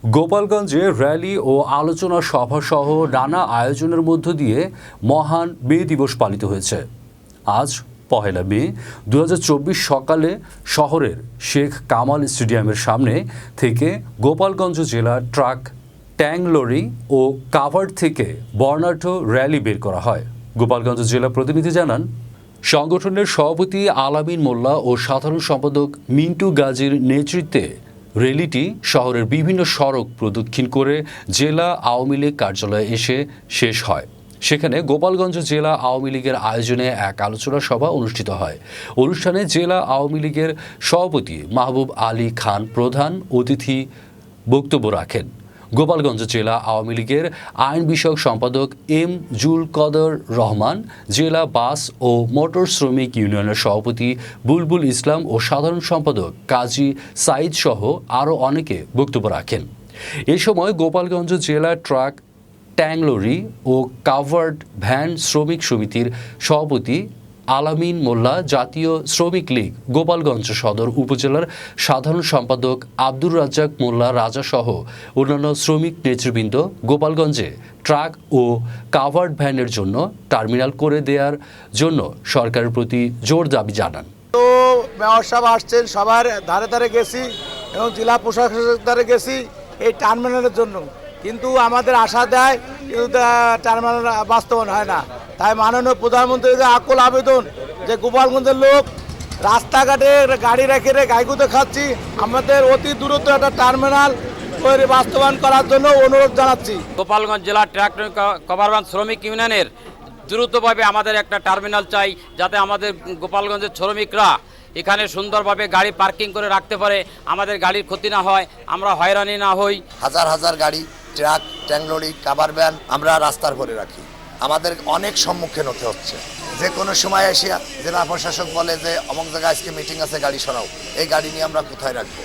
গোপালগঞ্জে র্যালি ও আলোচনা সভা সহ নানা আয়োজনের মধ্য দিয়ে মহান মে দিবস পালিত হয়েছে। আজ পহেলা মে 2024 সকালে শহরের শেখ কামাল স্টেডিয়ামের সামনে থেকে গোপালগঞ্জ জেলা ট্রাক, ট্যাঙ্ক লরি ও কাভার্ড থেকে বর্ণাঢ্য র্যালি বের করা হয়। গোপালগঞ্জ জেলা প্রতিনিধি জানান, সংগঠনের সভাপতি আলামিন মোল্লা ও সাধারণ সম্পাদক মিন্টু গাজীর নেতৃত্বে র্যালিটি শহরের বিভিন্ন সড়ক প্রদক্ষিণ করে জেলা আওয়ামী লীগ কার্যালয়ে এসে শেষ হয়। সেখানে গোপালগঞ্জ জেলা আওয়ামী লীগের আয়োজনে এক আলোচনা সভা অনুষ্ঠিত হয়। অনুষ্ঠানে জেলা আওয়ামী লীগের সভাপতি মাহবুব আলী খান প্রধান অতিথি বক্তব্য রাখেন। গোপালগঞ্জ জেলা আওয়ামী লীগের আইন বিষয়ক সম্পাদক এম জুল কদর রহমান, জেলা বাস ও মোটর শ্রমিক ইউনিয়নের সভাপতি বুলবুল ইসলাম ও সাধারণ সম্পাদক কাজী সাইদ সহ আরও অনেকে বক্তব্য রাখেন। এ সময় গোপালগঞ্জ জেলা ট্রাক, ট্যাঙ্ক লরি ও কাভার্ড ভ্যান শ্রমিক সমিতির সভাপতি আলামিন মোল্লা, জাতীয় শ্রমিক লীগ গোপালগঞ্জ সদর উপজেলার সাধারণ সম্পাদক আব্দুর রাজ্জাক মোল্লা রাজা সহ অন্যান্য শ্রমিক নেতৃবৃন্দ গোপালগঞ্জে ট্রাক ও কাভার্ড ভ্যানের জন্য টার্মিনাল করে দেওয়ার জন্য সরকারের প্রতি জোর দাবি জানান। তো মেয়র সাহেব আসছেন, সবার ধারে ধারে গেছি এবং জেলা প্রশাসকের ধারে গেছি এই টার্মিনালের জন্য, কিন্তু আমাদের আশা দেয় কিন্তু টার্মিনাল বাস্তবায়ন হয় না। তাই মাননীয় প্রধানমন্ত্রীর আকুল আবেদন যে গোপালগঞ্জের লোক রাস্তাঘাটে গাড়ি রেখে গাইগুতে খাচ্ছি, আমাদের অতি দ্রুত একটা টার্মিনাল তৈরি বাস্তবায়ন করার জন্য অনুরোধ জানাচ্ছি। গোপালগঞ্জ জেলা ট্রাক কভারভ্যান শ্রমিক ইউনিয়নের দ্রুতভাবে আমাদের একটা টার্মিনাল চাই, যাতে আমাদের গোপালগঞ্জের শ্রমিকরা এখানে সুন্দরভাবে গাড়ি পার্কিং করে রাখতে পারে, আমাদের গাড়ির ক্ষতি না হয়, আমরা হয়রানি না হই। হাজার হাজার গাড়ি, truck, tank lorry, cover van আমরা রাস্তার করে রাখি, আমাদের অনেক সম্মুখীন হতে হচ্ছে। যে কোনো সময় এসে জেলা প্রশাসক বলে যে অমুক জায়গায় আজকে মিটিং আছে, গাড়ি সরাও, এই গাড়ি নিয়ে আমরা কোথায় রাখবো?